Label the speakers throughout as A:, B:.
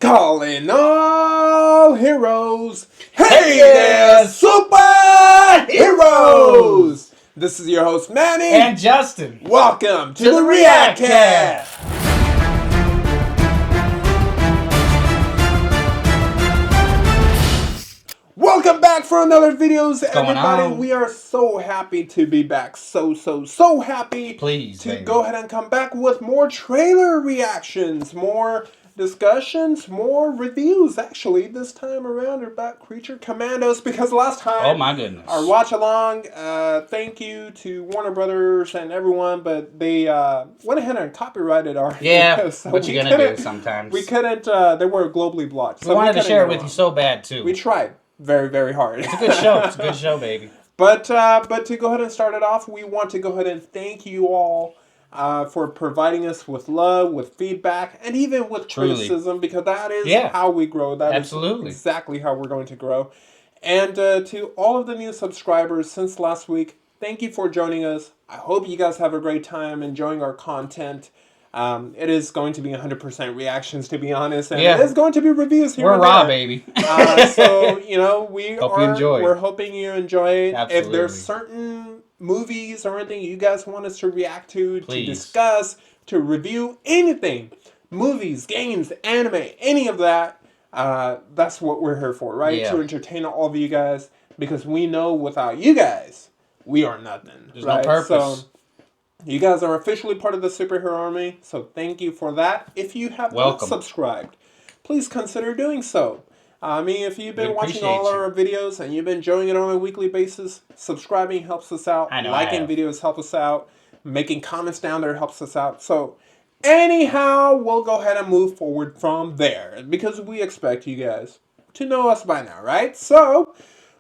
A: Calling all heroes. Hey there, superheroes! This is your host, Manny
B: and Justin.
A: Welcome to the REAC-CAST. Welcome back for another videos, everybody. We are so happy to be back. So happy.
B: Please,
A: to go ahead and come back with more trailer reactions, more discussions, more reviews. Actually, this time around about Creature Commandos, because last time,
B: oh my goodness,
A: our watch along. Thank you to Warner Brothers and everyone, but they went ahead and copyrighted our
B: video,
A: so
B: what you gonna do sometimes?
A: We couldn't. They were globally blocked.
B: So we wanted to share it with you so bad too.
A: We tried very hard.
B: It's a good show. It's a good show, baby.
A: But to go ahead and start it off, we want to go ahead and thank you all for providing us with love, with feedback, and even with criticism, because that is how we grow. That is exactly how we're going to grow. And to all of the new subscribers since last week, thank you for joining us. I hope you guys have a great time enjoying our content. It is going to be 100% reactions, to be honest, and it is going to be reviews here.
B: We're raw, baby.
A: So you know, we're hoping you enjoy it.
B: Absolutely.
A: If there's certain movies or anything you guys want us to react to discuss, to review, anything, movies, games, anime, any of that, that's what we're here for, right? To entertain all of you guys, because we know without you guys, we are nothing.
B: There's no purpose.
A: So, you guys are officially part of the superhero army, so thank you for that. If you have not subscribed, please consider doing so. I mean, if you've been watching all our videos and you've been enjoying it on a weekly basis, subscribing helps us out. Liking videos help us out. Making comments down there helps us out. So, anyhow, we'll go ahead and move forward from there, because we expect you guys to know us by now, right? So,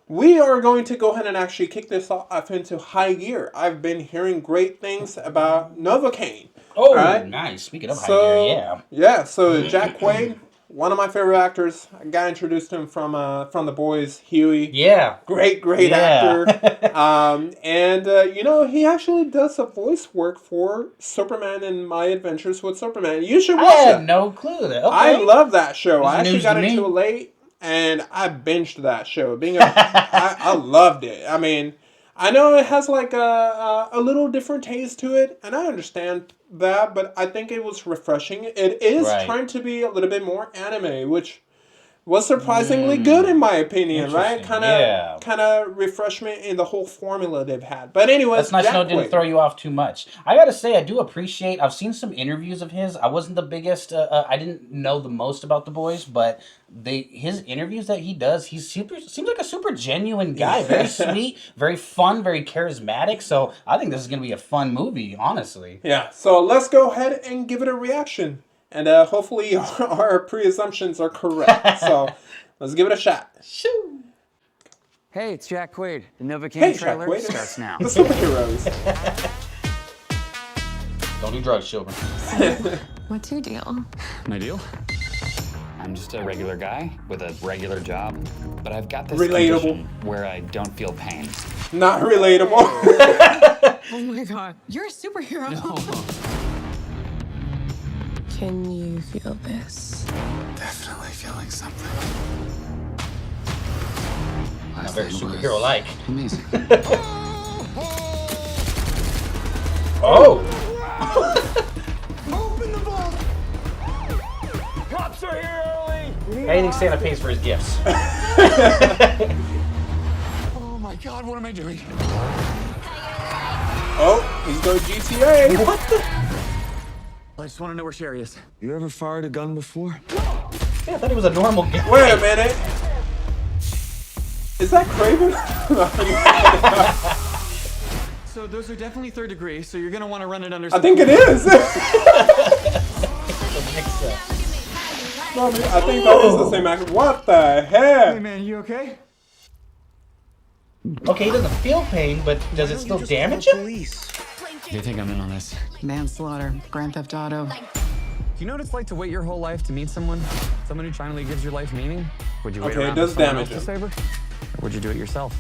A: we are going to go ahead and actually kick this off into high gear. I've been hearing great things about Novocaine.
B: Oh, nice. Speaking of high gear,
A: yeah, so Jack Quaid, one of my favorite actors. I got introduced to him from The Boys, Huey.
B: Yeah.
A: Great actor. And, you know, he actually does a voice work for Superman and My Adventures with Superman. You should watch it.
B: I had no clue. Okay.
A: I love that show. I actually got into it late. And I binged that show. I loved it. I mean, I know it has like a little different taste to it, and I understand that, but I think it was refreshing. It is trying to be a little bit more anime, which was surprisingly good in my opinion, right? Kind of refreshment in the whole formula they've had. But anyways,
B: that's nice. No, didn't throw you off too much. I gotta say, I do appreciate. I've seen some interviews of his. I wasn't the biggest. I didn't know the most about the boys, but his interviews that he does, seems like a super genuine guy. Very sweet, very fun, very charismatic. So I think this is gonna be a fun movie, honestly.
A: Yeah. So let's go ahead and give it a reaction. And hopefully our pre-assumptions are correct. So let's give it a shot.
B: Shoo!
C: Hey, it's Jack Quaid. The Novocaine trailer starts now.
A: The superheroes.
B: Don't do drugs, children.
D: What's your deal?
C: My deal? I'm just a regular guy with a regular job, but I've got this
A: condition
C: where I don't feel pain.
A: Not relatable.
D: Oh my god, you're a superhero.
C: No.
D: Can you feel this?
C: Definitely feeling something.
B: Not very superhero-like.
C: Amazing.
B: Oh!
C: Open the vault! Cops are here early!
B: Anything Santa pays for his gifts.
C: Oh my god, what am I doing?
A: Oh, he's going GTA.
B: What the?
C: I just want to know where Sherry is.
E: You ever fired a gun before?
B: Yeah, I thought he was a normal guy.
A: Wait a minute. Is that KRAVEN?
C: So those are definitely third degree, so you're going to want to run it under...
A: I think it is. I think that is the same actor. What the heck?
C: Hey man, you okay?
B: Okay, he doesn't feel pain, but does it still damage him?
C: Do you think I'm in on this?
D: Manslaughter, Grand Theft Auto.
C: Do you know what it's like to wait your whole life to meet someone? Someone who finally gives your life meaning? Would you wait around for someone else to save her? Or would you do it yourself?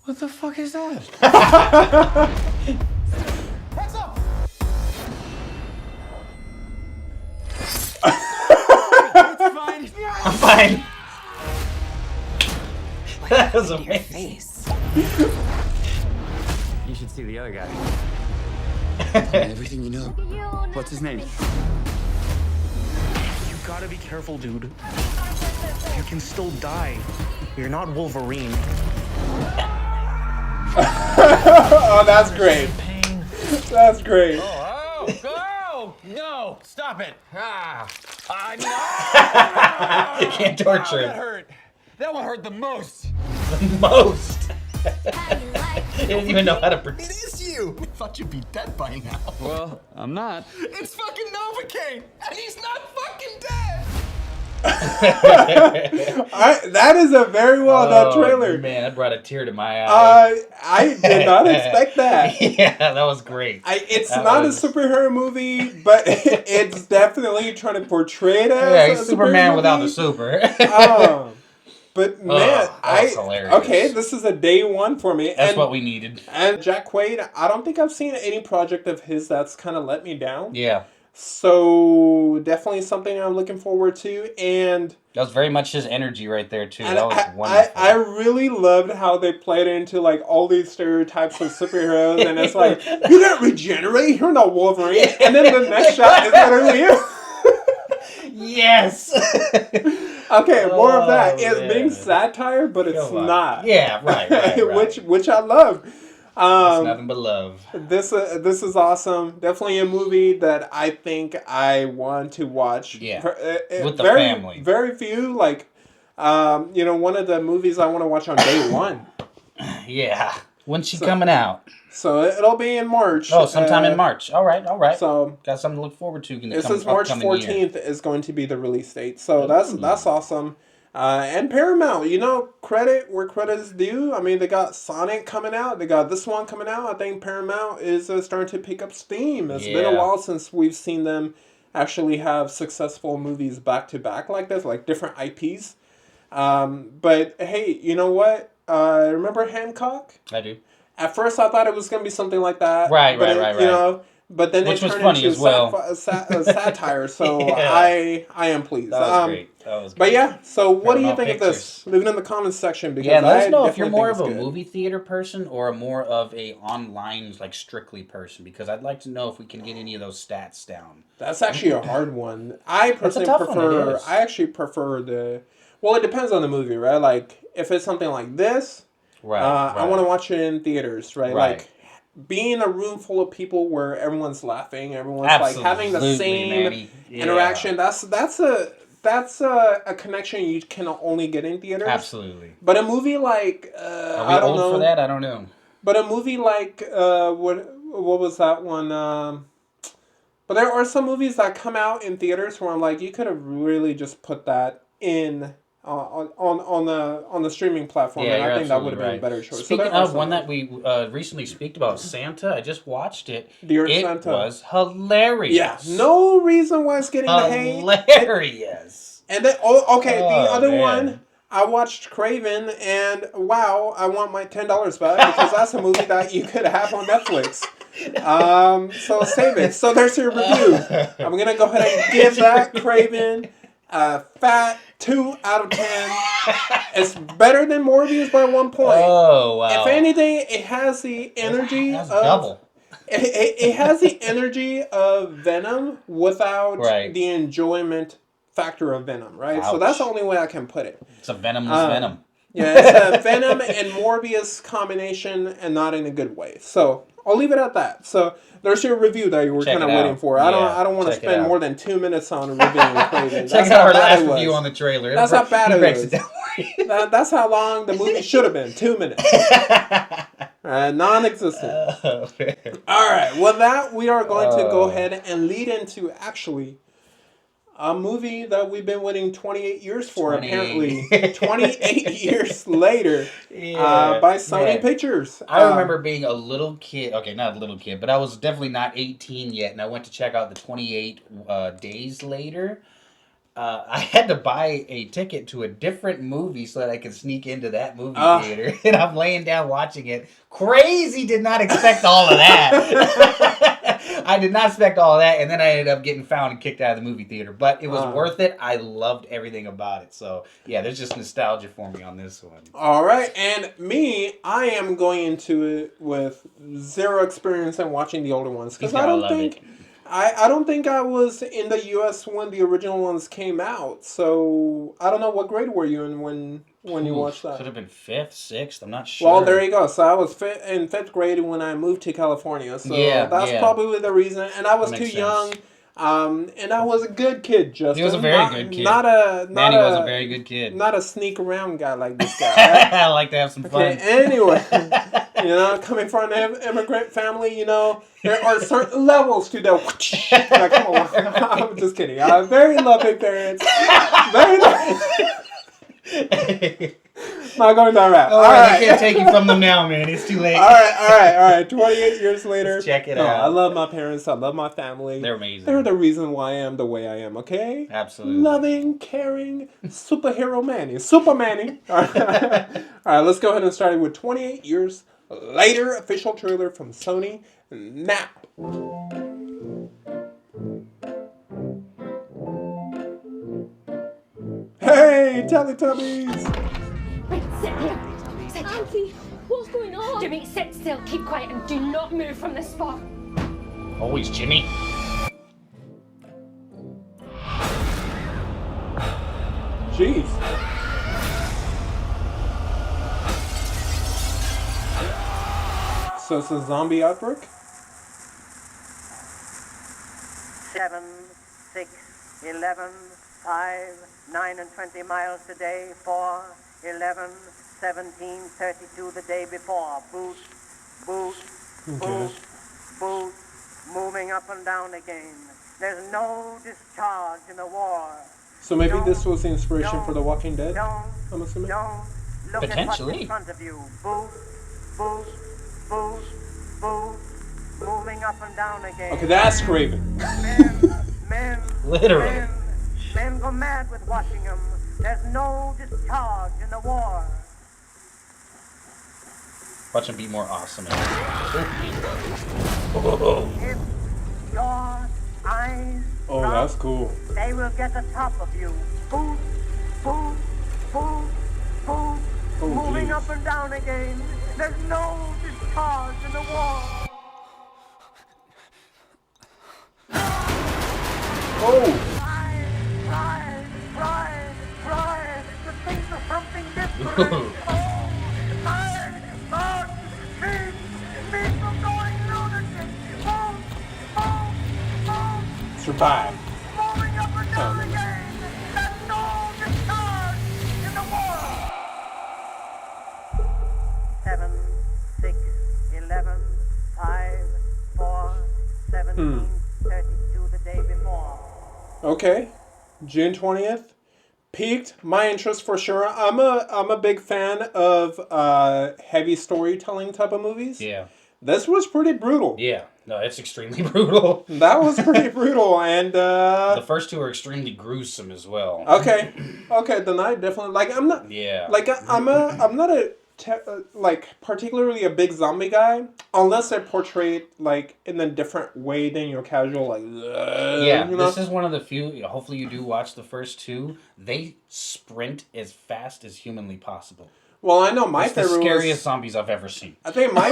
C: What the fuck is that?
B: line. That was amazing.
C: You should see the other guy.
E: Everything you know.
C: What's his name?
F: You gotta be careful, dude. You can still die. You're not Wolverine.
A: Oh, that's great. That's great.
C: Oh, no, stop it. No.
B: You can't torture
C: That
B: him.
C: hurt. That one hurt the most.
B: The most. He doesn't even know how to
G: It is you! I thought you'd be dead by now.
C: Well, I'm not.
G: It's fucking Novocaine! And he's not fucking dead!
A: That is a very well done trailer.
B: Man, that brought a tear to my eye.
A: I did not expect that.
B: Yeah, that was great.
A: It's not a superhero movie, but it's definitely trying to portray it as
B: he's
A: a
B: Superman
A: superhero
B: without the
A: movie.
B: super.
A: But man,
B: that was hilarious.
A: Okay, this is a day one for me.
B: That's what we needed.
A: And Jack Quaid, I don't think I've seen any project of his that's kind of let me down.
B: Yeah.
A: So definitely something I'm looking forward to, and
B: that was very much his energy right there too.
A: And
B: that was wonderful.
A: I really loved how they played into like all these stereotypes of superheroes, and it's like you don't regenerate, you're not Wolverine, and then the next shot is literally you.
B: Yes.
A: Okay, more of that. It's being satire, but it's not.
B: Yeah, right.
A: which I love.
B: It's nothing but love.
A: This is awesome. Definitely a movie that I think I want to watch.
B: Yeah, with the family.
A: Very few, like, one of the movies I want to watch on day one.
B: Yeah. When's she coming out?
A: So it'll be in March.
B: Oh, sometime in March. All right.
A: So
B: got something to look forward to.
A: This is March 14th is going to be the release date. So that's awesome. And Paramount, credit where credit is due. I mean, they got Sonic coming out. They got this one coming out. I think Paramount is starting to pick up steam. It's been a while since we've seen them actually have successful movies back to back like this, like different IPs. But hey, you know what? Remember Hancock?
B: I do.
A: At first, I thought it was going to be something like that.
B: Right.
A: But then
B: which
A: it
B: was
A: turned
B: funny
A: into
B: as well.
A: Satire. So
B: Yeah.
A: I am pleased.
B: That was great.
A: But yeah, so what do you
B: Paramount
A: think of this? Leave it in the comments section because
B: let us know if
A: definitely
B: you're more of
A: think
B: a
A: it's good.
B: movie theater person or more of a online like strictly person, because I'd like to know if we can get any of those stats down.
A: That's actually a hard one. I personally prefer. I actually prefer the. Well, it depends on the movie, right? Like if it's something like this,
B: right?
A: I want to watch it in theaters, right? Like being in a room full of people where everyone's laughing, everyone's like having the same interaction. That's a connection you can only get in theaters.
B: Absolutely.
A: But a movie like
B: are we old for that? I don't know.
A: But a movie like what was that one? But there are some movies that come out in theaters where I'm like, you could have really just put that in on the streaming platform, and I think that would have been a better choice.
B: Speaking of one that we recently speak about, Santa, I just watched it.
A: Dear
B: it
A: Santa
B: was hilarious.
A: Yeah, no reason why it's getting the hate.
B: Hilarious.
A: And then the other one, I watched KRAVEN, and wow, I want my $10 back because that's a movie that you could have on Netflix. So save it. So there's your review. I'm gonna go ahead and give that KRAVEN a fat 2 out of 10. It's better than Morbius by 1 point.
B: Oh wow!
A: If anything, it has the energy of
B: double.
A: It has the energy of Venom without the enjoyment factor of Venom, right?
B: Ouch.
A: So that's the only way I can put it.
B: It's a venomous Venom.
A: Yeah, it's a Venom and Morbius combination, and not in a good way. So I'll leave it at that. So there's your review that you were kind of waiting for. I don't want to spend more than 2 minutes on reviewing KRAVEN.
B: Check out our last review on the trailer.
A: That's how bad it was. That's how long the movie should have been. 2 minutes. Non-existent. All right. With that, we are going to go ahead and lead into actually a movie that we've been waiting 28 years for, apparently. 28 years later by Sony Pictures.
B: I remember being a little kid. Okay, not a little kid, but I was definitely not 18 yet, and I went to check out the 28 Days Later. I had to buy a ticket to a different movie so that I could sneak into that movie theater. And I'm laying down watching it. Crazy, did not expect all of that. I did not expect all that, and then I ended up getting found and kicked out of the movie theater. But it was worth it. I loved everything about it. So, yeah, there's just nostalgia for me on this one.
A: All right, and me, I am going into it with zero experience in watching the older ones. Because I don't think... I don't think I was in the U.S. when the original ones came out, so I don't know what grade were you in when you watched that.
B: Could have been 5th, 6th. I'm not sure.
A: Well, there you go. So I was in 5th grade when I moved to California, so that's probably the reason. And I was too young, and I was a good kid. Justin,
B: he was a very good kid. Manny was a very good kid.
A: Not a sneak around guy like this guy. Right?
B: I like to have some fun.
A: Anyway, coming from an immigrant family, there are certain levels to the. Like, come on, I'm just kidding. Very loving parents. Very loving. Not going down rap.
B: All right, I can't take you from them now, man. It's too late.
A: All right. 28 years later.
B: Let's check it out.
A: I love my parents. I love my family.
B: They're amazing.
A: They're the reason why I am the way I am, okay?
B: Absolutely.
A: Loving, caring, superhero Manny. Super Manny. All right, let's go ahead and start it with 28 years later. Official trailer from Sony. Now. Hey, Teletubbies!
H: Wait, sit here. Auntie, what's going on? Jimmy, sit still, keep quiet, and do not move from this spot.
B: Always Jimmy.
A: Jeez. So it's a zombie outbreak?
I: 7, 6, 11, 5, 9 and 20 miles today, 4, 11, 17, 32 the day before. Boot, boot, boot, boot, moving up and down again. There's no discharge in the war.
A: So maybe this was the inspiration for The Walking Dead, I'm assuming?
I: Look
B: potentially.
I: at what's in front of you. Boot, boot, boot, boot, moving up and down again.
A: Okay, that's KRAVEN.
I: Men,
B: literally.
I: Men go mad with watching them. There's no discharge in the war.
B: Watch him be more awesome.
I: If your eyes
A: that's cool.
I: They will get the top of you. Boot, boot, boot, boot, moving up and down again. There's no discharge in the war. Try to think of something different. Keep from going lunatic.
A: Survive.
I: Moving up and down again. There's no discharge in the war. 7, 6, 11, 5, 4, 17, 32 the day before.
A: Okay, June 20th. Piqued my interest for sure. I'm a big fan of heavy storytelling type of movies.
B: Yeah.
A: This was pretty brutal.
B: Yeah. No, it's extremely brutal.
A: That was pretty brutal, and
B: the first two are extremely gruesome as well.
A: Okay, then I definitely I'm not.
B: Yeah.
A: I'm not a particularly a big zombie guy unless they're portrayed in a different way than your casual
B: This is one of the few. Hopefully, you do watch the first two. They sprint as fast as humanly possible.
A: Well, I know my favorite.
B: The scariest zombies I've ever seen.
A: I think my.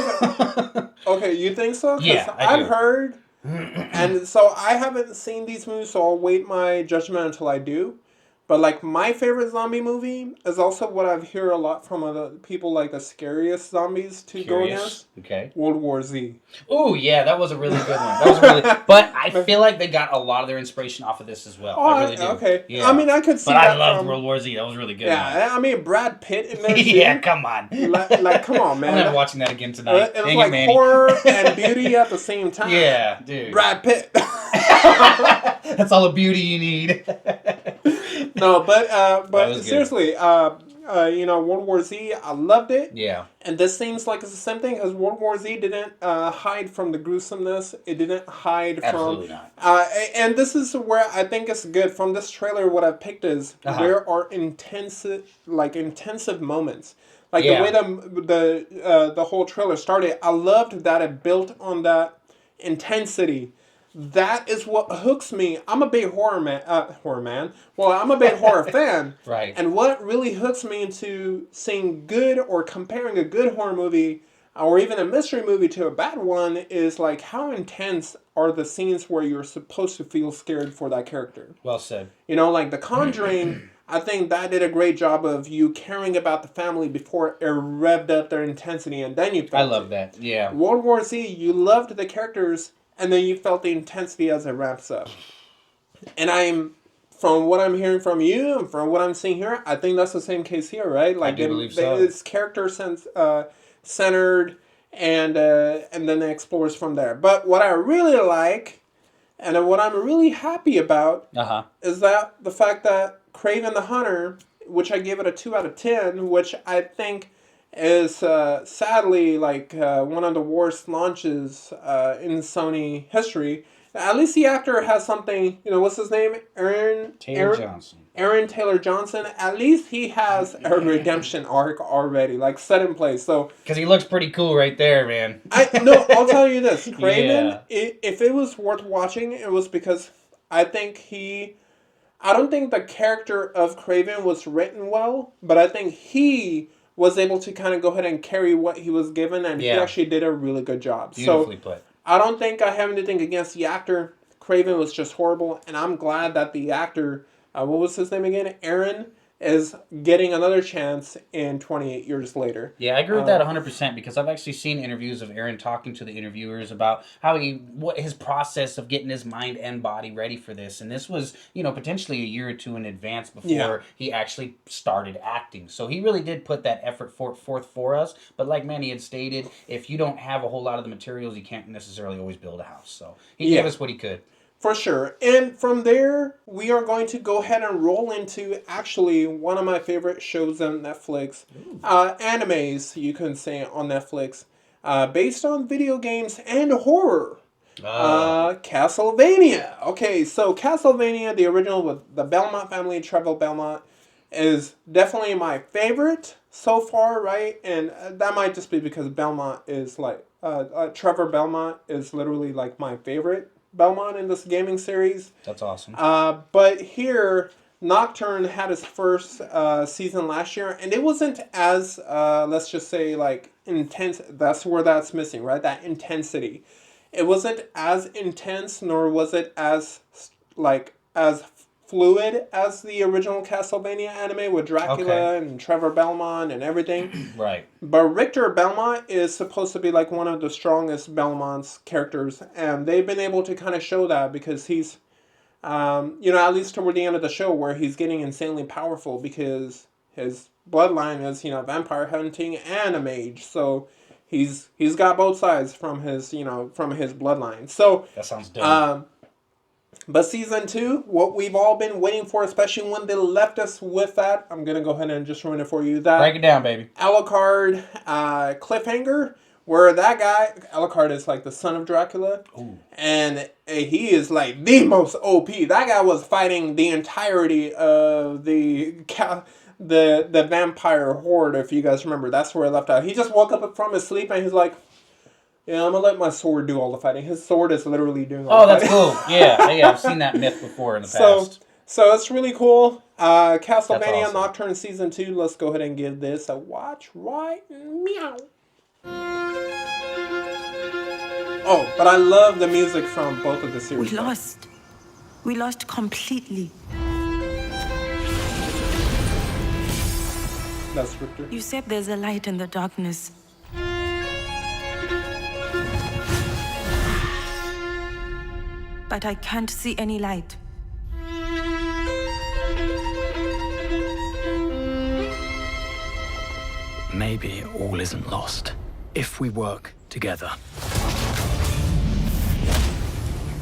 A: Okay, you think so?
B: Yeah,
A: I've heard, and so I haven't seen these movies, so I'll wait my judgment until I do. But my favorite zombie movie is also what I've heard a lot from other people, the scariest zombies to go against.
B: Okay.
A: World War Z.
B: Oh yeah, that was a really good one. But I feel like they got a lot of their inspiration off of this as well. I really do.
A: Okay.
B: Yeah.
A: I mean, I could see.
B: But I loved World War Z. That was really good.
A: Yeah, I mean Brad Pitt in there.
B: Yeah, come on.
A: Come on, man.
B: I'm never watching that again tonight.
A: It was horror and beauty at the same time.
B: Yeah, dude.
A: Brad Pitt.
B: That's all the beauty you need.
A: No, but seriously, World War Z, I loved it.
B: Yeah.
A: And this seems like it's the same thing because World War Z didn't hide from the gruesomeness. It didn't hide
B: Absolutely
A: from...
B: not.
A: And this is where I think it's good. From this trailer, what I've picked is there are intensive moments. The way the whole trailer started, I loved that it built on that intensity. that is what hooks me. I'm a big horror man. Well, I'm a big horror fan.
B: Right.
A: And what really hooks me into seeing good or comparing a good horror movie or even a mystery movie to a bad one is like how intense are the scenes where you're supposed to feel scared for that character.
B: Well said.
A: You know, like The Conjuring, I think that did a great job of you caring about the family before it revved up their intensity and then you felt
B: I love that, yeah.
A: World War Z, you loved the characters and then you felt the intensity as it ramps up. And from what I'm hearing from you and from what I'm seeing here, I think that's the same case here, right? Like
B: I do believe so.
A: It's character centered and then it explores from there. But what I really like and what I'm really happy about is that the fact that Kraven the Hunter, which I gave it a 2 out of 10, which I think is sadly like one of the worst launches in Sony history. At least the actor has something, you know, what's his name? Aaron Taylor Johnson. At least he has a redemption arc already, like set in place. So
B: because he looks pretty cool right there, man.
A: I'll tell you this, Kraven. If it was worth watching, it was because I don't think the character of Kraven was written well, but I think he was able to kind of go ahead and carry what he was given, and he actually did a really good job.
B: Beautifully put.
A: I don't think I have anything against the actor. Kraven was just horrible, and I'm glad that the actor, what was his name again? Aaron, is getting another chance in 28 years later.
B: Yeah, I agree with that 100% because I've actually seen interviews of Aaron talking to the interviewers about how what his process of getting his mind and body ready for this. And this was, you know, potentially a year or two in advance before he actually started acting. So he really did put that effort forth for us. But like Manny had stated, if you don't have a whole lot of the materials, you can't necessarily always build a house. So he gave us what he could.
A: For sure. And from there, we are going to go ahead and roll into actually one of my favorite shows on Netflix. Animes, you can say, on Netflix. Based on video games and horror. Castlevania. Okay, so Castlevania, the original with the Belmont family, Trevor Belmont, is definitely my favorite so far, right? And that might just be because Belmont is like... Trevor Belmont is literally like my favorite Belmont in this gaming series.
B: That's awesome.
A: But here, Nocturne had his first season last year, and it wasn't as, let's just say, like, intense. That's where that's missing, right? That intensity. It wasn't as intense, nor was it as, like, as fluid as the original Castlevania anime with Dracula and Trevor Belmont and everything.
B: Right.
A: But Richter Belmont is supposed to be like one of the strongest Belmont's characters, and they've been able to kind of show that because he's, you know, at least toward the end of the show where he's getting insanely powerful because his bloodline is, you know, vampire hunting and a mage, so he's got both sides from his, you know, from his bloodline. So
B: that sounds dope.
A: But season 2, what we've all been waiting for, especially when they left us with that, I'm going to go ahead and just ruin it for you. That
B: break it down, baby.
A: Alucard cliffhanger, where that guy, Alucard is like the son of Dracula.
B: Ooh.
A: And he is like the most OP. That guy was fighting the entirety of the vampire horde, if you guys remember. That's where I left out. He just woke up from his sleep and he's like, yeah, I'm going to let my sword do all the fighting. His sword is literally doing all the fighting.
B: Oh, that's cool. Yeah, I've seen that myth before in the past.
A: So it's really cool. Castlevania
B: awesome.
A: Nocturne Season 2. Let's go ahead and give this a watch right meow. Oh, but I love the music from both of the series.
J: We lost. We lost completely.
A: That's Richter.
J: You said there's a light in the darkness. But I can't see any light.
K: Maybe all isn't lost if we work together.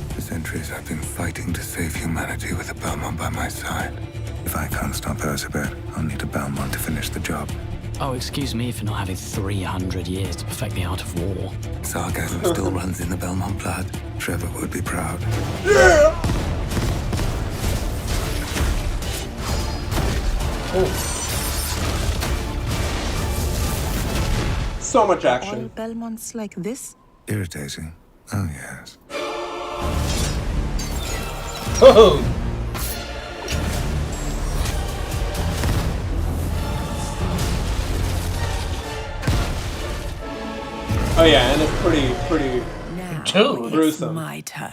L: For centuries, I've been fighting to save humanity with a Belmont by my side. If I can't stop Elizabeth, I'll need a Belmont to finish the job.
K: Oh, excuse me for not having 300 years to perfect the art of war.
L: Sarcasm still runs in the Belmont blood. Trevor would be proud.
A: Yeah! Oh. So much action.
J: Are all Belmonts like this?
L: Irritating. Oh, yes.
B: Oh.
A: Oh yeah, and it's pretty
J: Now
A: gruesome.
J: It's my turn.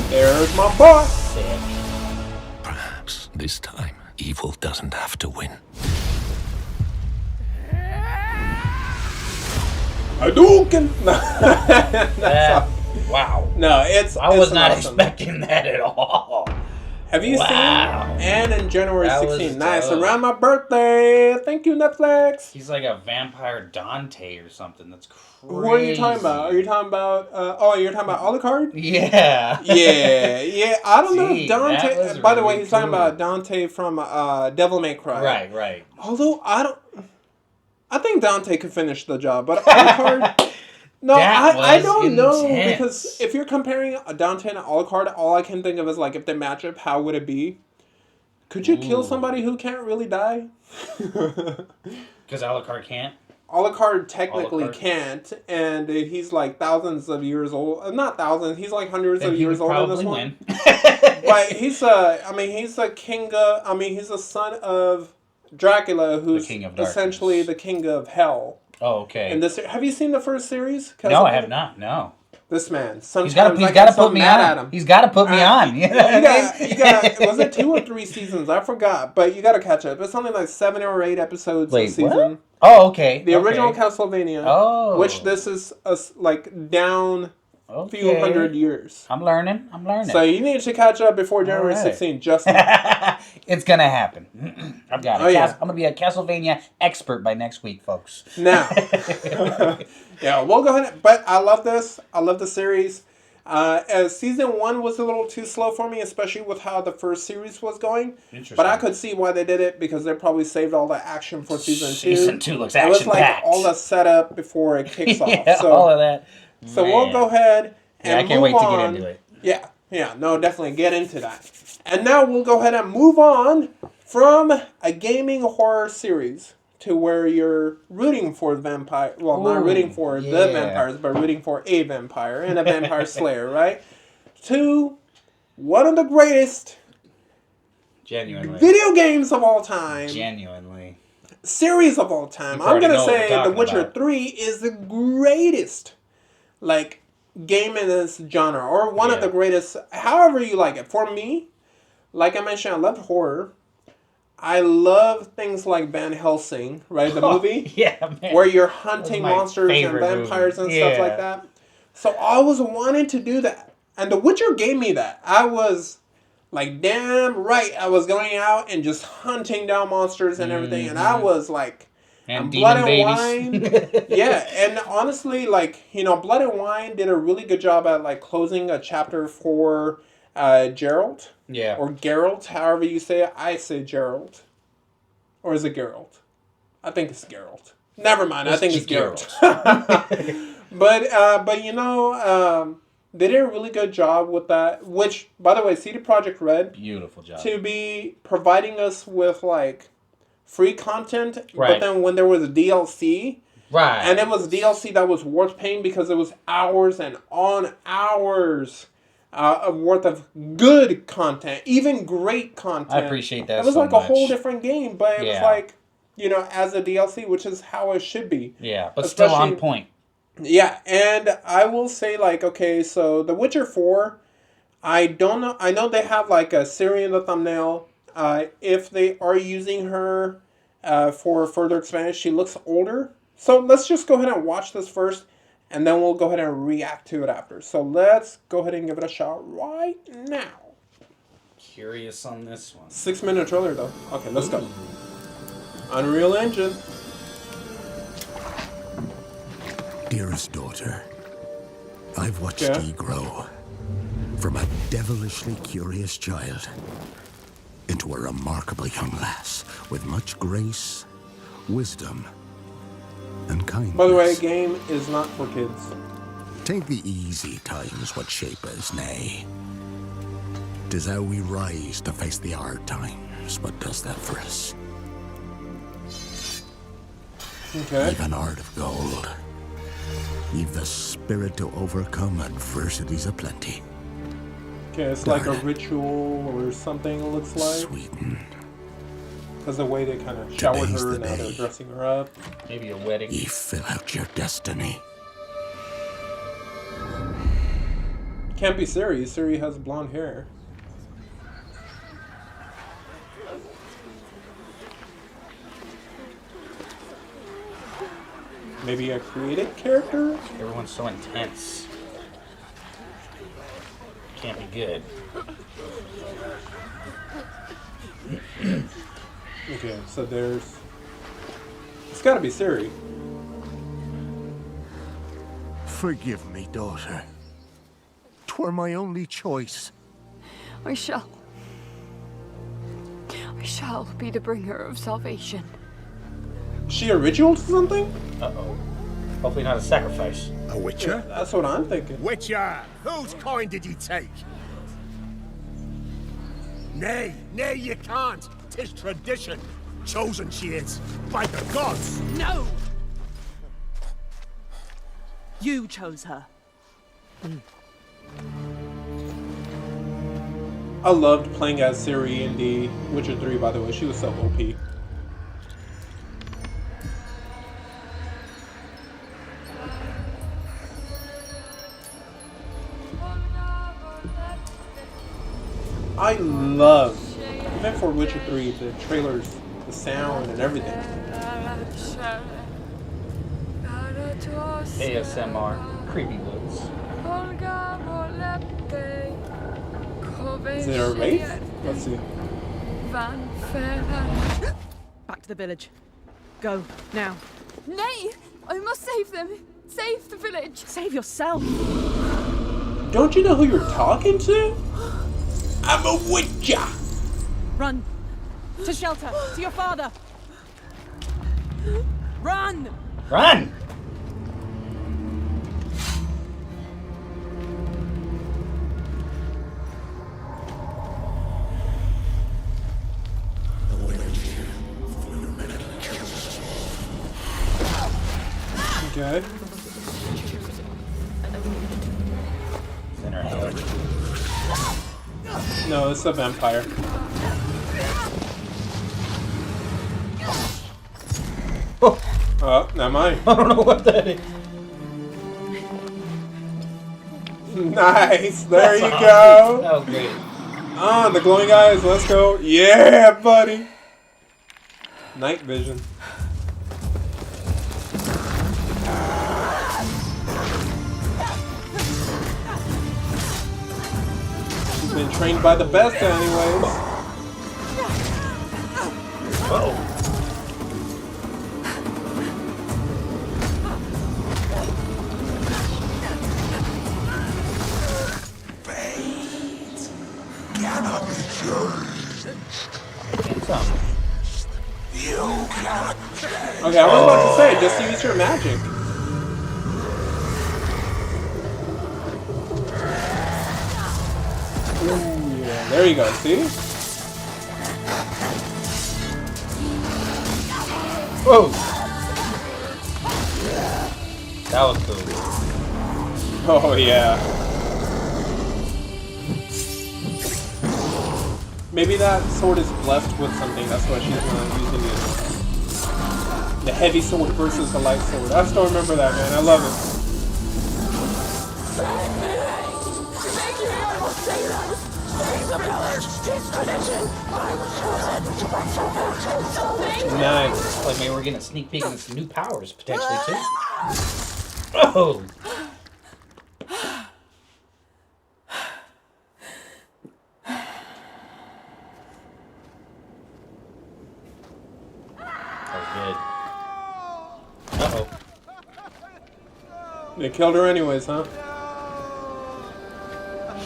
A: There's my boss.
M: Perhaps this time, evil doesn't have to win.
A: Hadouken!
B: Wow.
A: No,
B: I was not expecting that at all.
A: Have you seen Anne in January
B: That
A: 16th?
B: was
A: Nice.
B: dope.
A: Around my birthday. Thank you, Netflix.
B: He's like a vampire Dante or something. That's crazy.
A: Who are you talking about? Are you talking about... you're talking about Alucard?
B: Yeah.
A: Yeah. I don't know if
B: that
A: Dante...
B: was
A: By the way,
B: really
A: he's talking
B: cool.
A: about Dante from Devil May Cry.
B: Right.
A: Although, I think Dante could finish the job, but Alucard... No, I don't know, because if you're comparing a Dante and Alucard, all I can think of is, like, if they match up, how would it be? Could you kill somebody who can't really die?
B: Because Alucard can't?
A: Alucard technically can't, and he's like thousands of years old. Not thousands, he's like hundreds of years old in this one. But he's a king of, he's a son of Dracula, who's essentially the king of hell.
B: Oh, okay.
A: And have you seen the first series?
B: No, I have not. No.
A: This man.
B: He's got to put me on. He's got to put me on. You
A: got was it 2 or 3 seasons? I forgot, but you got to catch up. It's something like 7 or 8 episodes a season.
B: What? Oh, okay.
A: The original Castlevania.
B: Oh.
A: Which this is like down a few hundred years.
B: I'm learning.
A: So you need to catch up before January 16th, Justin.
B: It's gonna happen. I've got it.
A: Oh, yeah.
B: I'm gonna be a Castlevania expert by next week, folks.
A: Now, yeah, we'll go ahead. But I love this. I love the series. As season 1 was a little too slow for me, especially with how the first series was going. But I could see why they did it, because they probably saved all the action for season 2.
B: Season 2 looks
A: action-packed. It was like
B: packed.
A: all the setup before it kicks
B: Yeah,
A: off. So,
B: all of that.
A: So we'll go ahead and
B: I can't wait to get into it.
A: Yeah, no, definitely get into that. And now we'll go ahead and move on from a gaming horror series to where you're rooting for the vampire. Well, not rooting for the vampires, but rooting for a vampire and a vampire slayer, right? To one of the greatest video games of all time.
B: Genuinely.
A: Series of all time. I'm going to say The Witcher 3 is the greatest, like, game in this genre, or one of the greatest, however you like it. For me, like I mentioned, I love horror. I love things like Van Helsing, right? The movie?
B: Yeah, man.
A: Where you're hunting monsters and vampires and stuff like that. So I always wanted to do that. And The Witcher gave me that. I was like, damn right. I was going out and just hunting down monsters and everything. And I was like,
B: and
A: Blood and Wine. Yeah, and honestly, like, Blood and Wine did a really good job at, like, closing a chapter for Geralt.
B: Yeah.
A: Or Geralt, however you say it. I say Geralt. Or is it Geralt? I think it's Geralt. Never mind, I think it's Geralt. But they did a really good job with that. Which, by the way, CD Projekt Red.
B: Beautiful job.
A: To be providing us with, like, free content, but then when there was a DLC, and it was DLC that was worth paying because it was hours and on hours of worth of good content, even great content.
B: I appreciate that.
A: It was
B: so
A: like
B: much.
A: a whole different game, but it was like, as a DLC, which is how it should be.
B: Yeah, but still on point.
A: Yeah, and I will say, like, okay, so The Witcher 4, I don't know. I know they have like a Siri in the thumbnail. If they are using her for further expansion, she looks older. So let's just go ahead and watch this first, and then we'll go ahead and react to it after. So let's go ahead and give it a shot right now.
B: Curious on this one.
A: 6-minute trailer, though. Okay, let's go. Unreal Engine.
M: Dearest daughter, I've watched you grow from a devilishly curious child into a remarkable young lass with much grace, wisdom, and kindness.
A: By the way, game is not for kids.
M: Take the easy times what shape us, nay. 'Tis how we rise to face the hard times. is what does that for us.
A: Okay.
M: You've an heart of gold. You've the spirit to overcome adversities aplenty.
A: Okay, it's like a ritual or something, it looks like.
M: Sweeten.
A: Because the way they kind of showered her and now they're dressing her up.
B: Maybe a wedding.
M: Ye fill out your destiny.
A: Can't be Siri. Siri has blonde hair. Maybe a created character?
B: Everyone's so intense. Can't be good.
A: Okay, so there's... It's gotta be Siri.
M: Forgive me, daughter. 'Twere my only choice.
N: I shall be the bringer of salvation.
A: Is she a ritual to something?
B: Uh-oh. Hopefully not a sacrifice.
O: A witcher?
A: Yeah, that's what I'm thinking.
O: Witcher! Whose coin did ye take? Nay, you can't. 'Tis tradition. Chosen she is, by the gods.
P: No! You chose her.
A: I loved playing as Siri in the Witcher 3, by the way. She was so OP. I love, even for Witcher 3, the trailers, the sound and everything.
B: ASMR, Creepy Woods.
A: Is it a wraith? Let's see.
P: Back to the village. Go, now.
N: Nay! I must save them! Save the village!
P: Save yourself!
A: Don't you know who you're talking to? I'm a witcher!
P: Run! To shelter! To your father! Run!
B: Run!
A: Okay.
B: It's in her head.
A: No, it's a vampire. Oh, never mind.
B: I don't know what that is.
A: Nice. There you go.
B: That was great.
A: Ah, the glowing eyes. Let's go. Yeah, buddy. Night vision. She's been trained by the best anyways.
B: Whoa.
M: Cannot be changed. You cannot change.
A: Okay, I was about to say, just use your magic. Ooh, yeah, there you go, see?
B: Whoa! That was cool.
A: Oh, yeah. Maybe that sword is blessed with something, that's why she's not using it. The heavy sword versus the light sword. I still remember that, man. I love it.
B: Nice. Like maybe we're getting a sneak peek into some new powers potentially too. Oh! Uh-oh.
A: They killed her anyways, huh?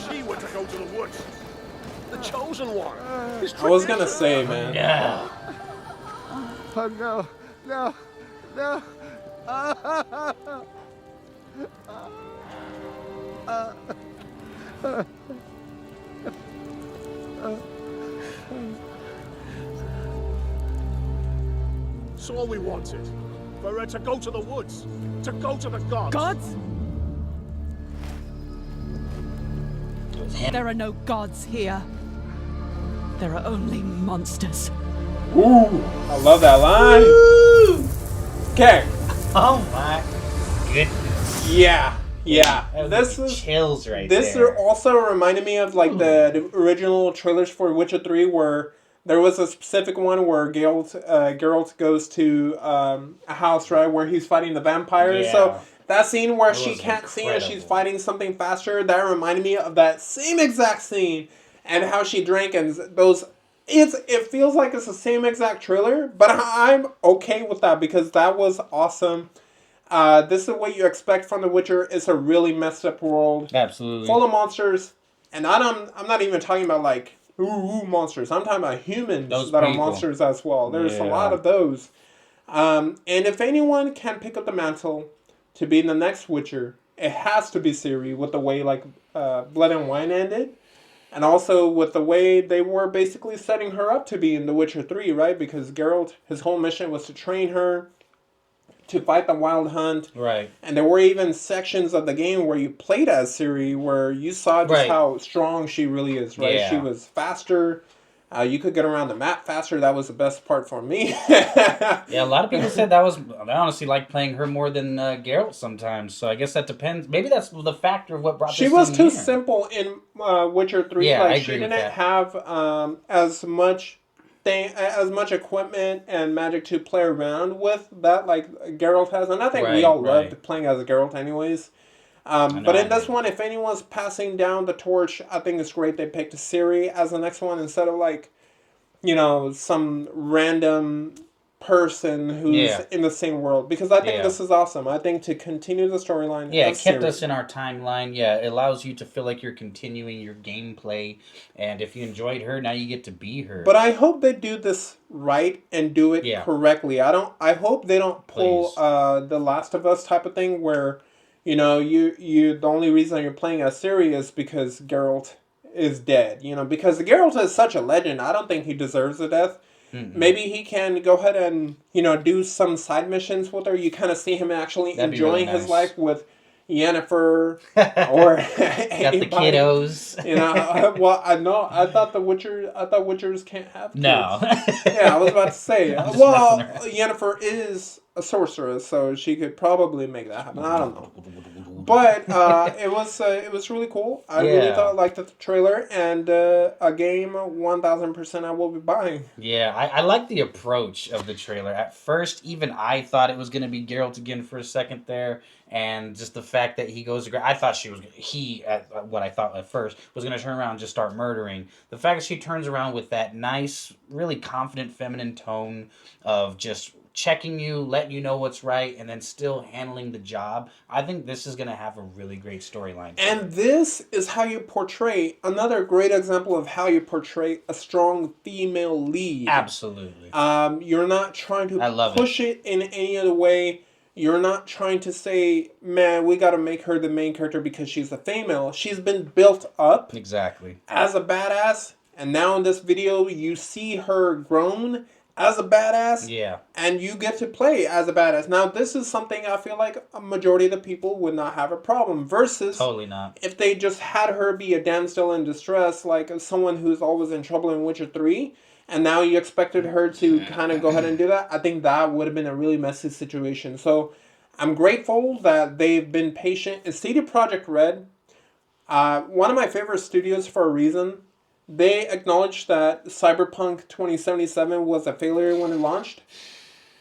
O: She went to go to the woods. The chosen one.
A: I was gonna say, man.
B: Yeah.
E: Oh no, no, no.
O: That's all we wanted. For her to go to the woods. To go to the gods.
P: Gods? There are no gods here. There are only monsters.
A: Ooh, I love that line. Okay.
B: Oh my goodness.
A: Yeah.
B: This is chills right
A: this
B: there.
A: This also reminded me of like the original trailers for Witcher 3 where there was a specific one where Geralt goes to a house, right, where he's fighting the vampires.
B: Yeah.
A: So that scene where she can't see and she's fighting something faster, that reminded me of that same exact scene and how she drank and those... It feels like it's the same exact trailer, but I'm okay with that because that was awesome. This is what you expect from The Witcher. It's a really messed up world.
B: Absolutely.
A: Full of monsters. And I'm not even talking about like, monsters. I'm talking about humans are monsters as well. There's a lot of those. And if anyone can pick up the mantle to be the next Witcher, it has to be Ciri with the way like Blood and Wine ended. And also with the way they were basically setting her up to be in The Witcher 3, right? Because Geralt, his whole mission was to train her to fight the Wild Hunt.
B: Right.
A: And there were even sections of the game where you played as Ciri where you saw just how strong she really is, right?
B: Yeah.
A: She was faster. You could get around the map faster. That was the best part for me.
B: Yeah, a lot of people said that was... I honestly like playing her more than Geralt sometimes. So I guess that depends. Maybe that's the factor of what brought
A: she
B: this
A: was
B: in
A: too
B: here.
A: simple in Witcher 3.
B: Yeah,
A: like,
B: I agree
A: she
B: with
A: didn't
B: that.
A: have as much equipment and magic to play around with that like Geralt has. And I think we all loved playing as Geralt anyways. But in this one, if anyone's passing down the torch, I think it's great they picked Ciri as the next one instead of like, some random person who's in the same world. Because I think this is awesome. I think to continue the storyline.
B: Yeah, it kept us in our timeline. Yeah, it allows you to feel like you're continuing your gameplay. And if you enjoyed her, now you get to be her.
A: But I hope they do this right and do it correctly. I hope they don't pull the Last of Us type of thing where, you the only reason you're playing as Ciri is because Geralt is dead. Because Geralt is such a legend. I don't think he deserves a death. Maybe he can go ahead and, do some side missions with her. You kind of see him actually enjoying his life with Yennefer or
B: got the kiddos.
A: I thought Witchers can't have kids.
B: No.
A: Yeah, I was about to say. Well, Yennefer is a sorceress, so she could probably make that happen. I don't know. But it was really cool. I really liked the trailer, and a game 1000% I will be buying.
B: Yeah, I like the approach of the trailer. At first, even I thought it was going to be Geralt again for a second there, and just the fact that he goes to... I thought what I thought at first, was going to turn around and just start murdering. The fact that she turns around with that nice, really confident, feminine tone of just checking you, letting you know what's right, and then still handling the job. I think this is going to have a really great storyline.
A: And this is how you portray, another great example of how you portray a strong female lead.
B: Absolutely.
A: You're not trying to push it in any other way. You're not trying to say, man, we got to make her the main character because she's a female. She's been built up as a badass. And now in this video, you see her grown as a badass.
B: Yeah.
A: And you get to play as a badass. Now, this is something I feel like a majority of the people would not have a problem. Versus...
B: Totally not.
A: If they just had her be a damsel in distress, like someone who's always in trouble in Witcher 3, and now you expected her to kind of go ahead and do that, I think that would have been a really messy situation. So, I'm grateful that they've been patient. And CD Projekt Red, one of my favorite studios for a reason. They acknowledged that Cyberpunk 2077 was a failure when it launched.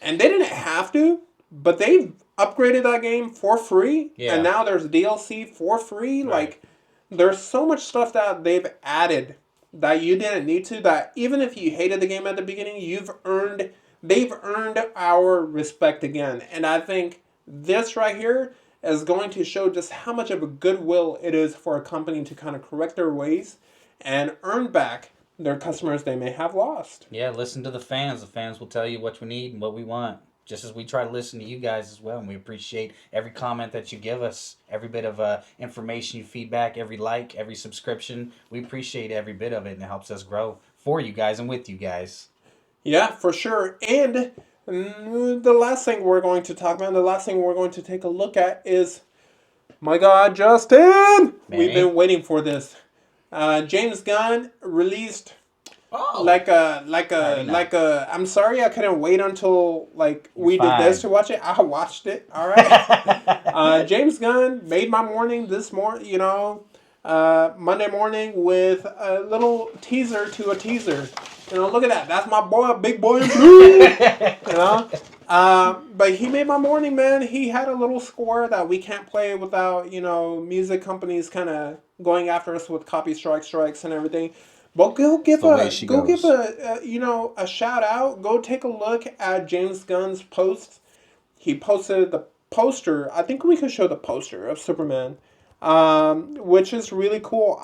A: And they didn't have to, but they upgraded that game for free. Yeah. And now there's DLC for free. Right. Like, there's so much stuff that they've added that you didn't need to, that even if you hated the game at the beginning, they've earned our respect again. And I think this right here is going to show just how much of a goodwill it is for a company to kind of correct their ways and earn back their customers they may have lost.
B: Yeah, listen to the fans. The fans will tell you what we need and what we want. Just as we try to listen to you guys as well. And we appreciate every comment that you give us, every bit of information, feedback, every like, every subscription. We appreciate every bit of it, and it helps us grow for you guys and with you guys.
A: Yeah, for sure. And the last thing we're going to talk about, the last thing we're going to take a look at is, my God, Justin!
B: Manny?
A: We've been waiting for this. James Gunn released I'm sorry I couldn't wait until we did this to watch it. I watched it. All right. James Gunn made my morning this morning, Monday morning with a little teaser to a teaser. Look at that. That's my boy, big boy in blue. But he made my morning, man. He had a little score that we can't play without, music companies kind of going after us with copy strikes and everything. But go give a shout out. Go take a look at James Gunn's post. He posted the poster. I think we could show the poster of Superman, which is really cool.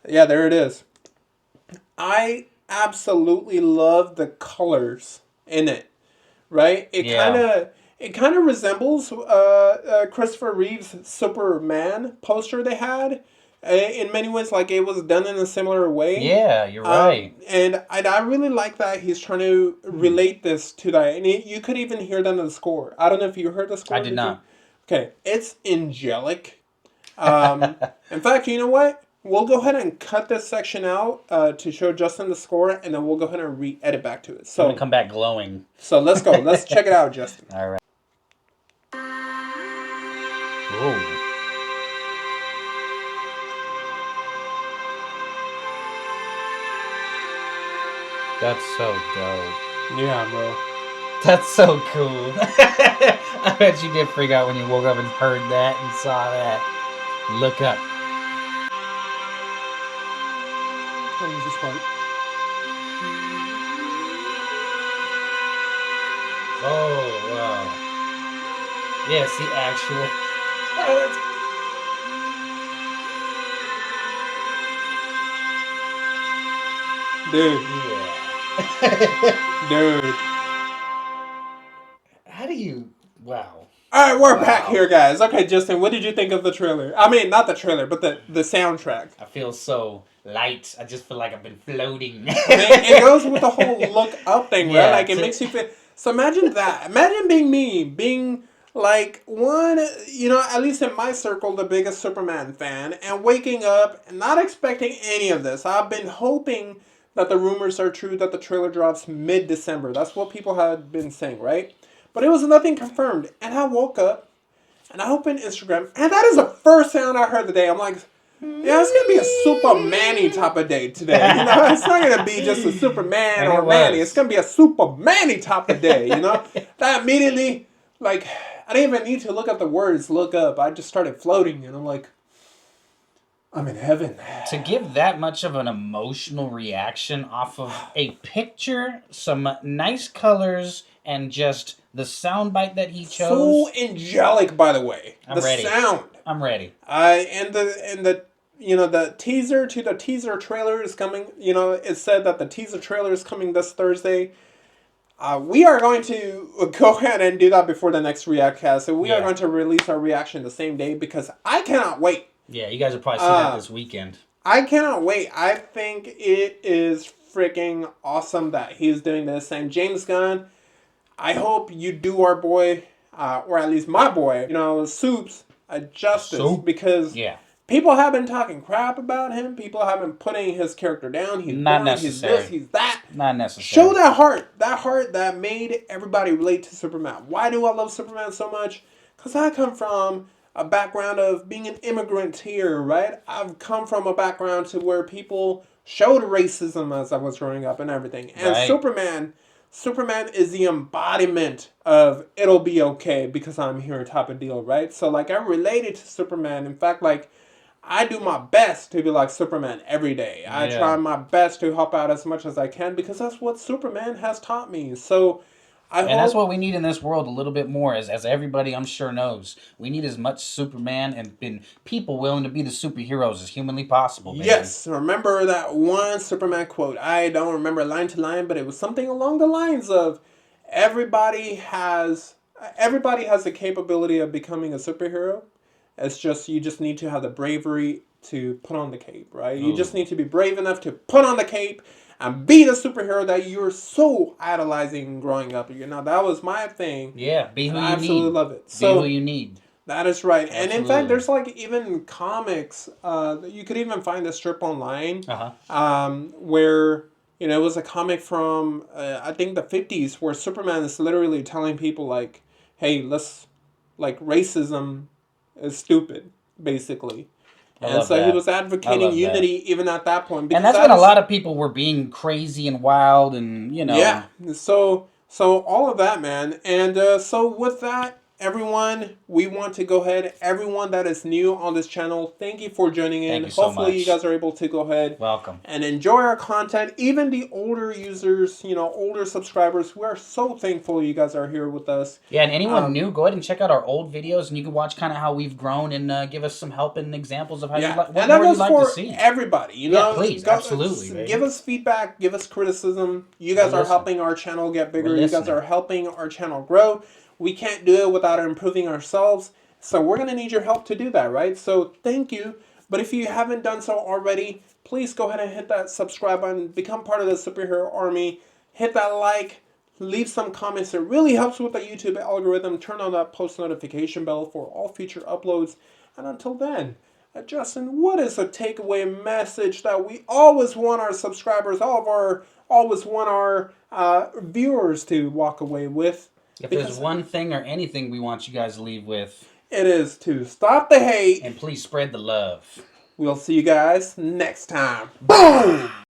A: Yeah, there it is. I absolutely love the colors in it. Right? It kind of resembles Christopher Reeve's Superman poster they had. In many ways, it was done in a similar way.
B: Yeah, you're right.
A: And I really like that he's trying to relate this to that. And you could even hear that in the score. I don't know if you heard the score.
B: I did not.
A: Okay, it's angelic. In fact, you know what? We'll go ahead and cut this section out to show Justin the score, and then we'll go ahead and re-edit back to it. So
B: I'm going to come back glowing.
A: So let's go. Let's check it out, Justin.
B: All right. Ooh. That's so dope.
A: Yeah, bro.
B: That's so cool. I bet you did freak out when you woke up and heard that and saw that. Look up.
A: This part.
B: Oh, wow. Yeah, it's the actual...
A: Dude.
B: Yeah.
A: Dude.
B: How do you... Wow.
A: Alright, we're back here, guys. Okay, Justin, what did you think of the trailer? I mean, not the trailer, but the soundtrack.
B: I feel so light. I just feel like I've been floating.
A: It goes with the whole look up thing,
B: yeah,
A: right? It makes you feel... So imagine that. Imagine being me, being one, at least in my circle, the biggest Superman fan, and waking up and not expecting any of this. I've been hoping that the rumors are true that the trailer drops mid-December. That's what people had been saying, right? But it was nothing confirmed. And I woke up and I opened Instagram, and that is the first sound I heard today. I'm like, yeah, it's going to be a Super Manny type of day today. It's not going to be just a Superman or Manny. It's going to be a Super Manny type of day, That immediately, I didn't even need to look up the words, look up. I just started floating, and I'm like, I'm in heaven.
B: To give that much of an emotional reaction off of a picture, some nice colors, and just the soundbite that he chose.
A: So angelic, by the way.
B: I'm ready.
A: Sound.
B: I'm ready.
A: And the teaser to the teaser trailer is coming. It said that the teaser trailer is coming this Thursday. We are going to go ahead and do that before the next REAC-CAST. So we are going to release our reaction the same day because I cannot wait.
B: Yeah, you guys will probably see that this weekend.
A: I cannot wait. I think it is freaking awesome that he's doing this. And James Gunn, I hope you do our boy, or at least my boy, Soups, justice. Because people have been talking crap about him. People have been putting his character down. He's
B: not
A: boring,
B: necessary.
A: He's this, he's that.
B: Not necessary.
A: Show that heart that made everybody relate to Superman. Why do I love Superman so much? Because I come from a background of being an immigrant here, right? I've come from a background to where people showed racism as I was growing up and everything. And Superman is the embodiment of it'll be okay because I'm here type of deal, right? So I related to Superman. In fact, I do my best to be like Superman every day. I try my best to help out as much as I can because that's what Superman has taught me. So
B: that's what we need in this world a little bit more, as everybody I'm sure knows. We need as much Superman and people willing to be the superheroes as humanly possible. Baby.
A: Yes, remember that one Superman quote. I don't remember line to line, but it was something along the lines of everybody has the capability of becoming a superhero. It's just you just need to have the bravery to put on the cape, right? You just need to be brave enough to put on the cape and be the superhero that you're so idolizing growing up. You know, that was my thing.
B: Yeah, be who you need.
A: I absolutely love it.
B: Be who you need.
A: That is right.
B: Absolutely.
A: And in fact, there's like even comics. You could even find a strip online where, you know, it was a comic from, I think, the 50s where Superman is literally telling people, like, hey, racism is stupid, basically. And so he was advocating unity even at that point.
B: And that's when a lot of people were being crazy and wild and, you know.
A: Yeah. So all of that, man. And so with that, everyone, we want to go ahead. Everyone that is new on this channel, thank you for joining in.
B: Thank you so much.
A: Hopefully you guys are able to go ahead and enjoy our content. Even the older users, you know, older subscribers, we're so thankful you guys are here with us.
B: Yeah, and anyone new, go ahead and check out our old videos, and you can watch kind of how we've grown and give us some help and examples of how what more you'd like to see.
A: Everybody, you know,
B: please, absolutely.
A: Give us feedback, give us criticism. You guys are helping our channel get bigger. You guys are helping our channel grow. We can't do it without improving ourselves. So we're going to need your help to do that, right? So thank you. But if you haven't done so already, please go ahead and hit that subscribe button. Become part of the superhero army. Hit that like. Leave some comments. It really helps with the YouTube algorithm. Turn on that post notification bell for all future uploads. And until then, Justin, what is a takeaway message that we always want our subscribers, always want our viewers to walk away with?
B: If there's one thing or anything we want you guys to leave with,
A: it is to stop the hate.
B: And please spread the love.
A: We'll see you guys next time. Boom!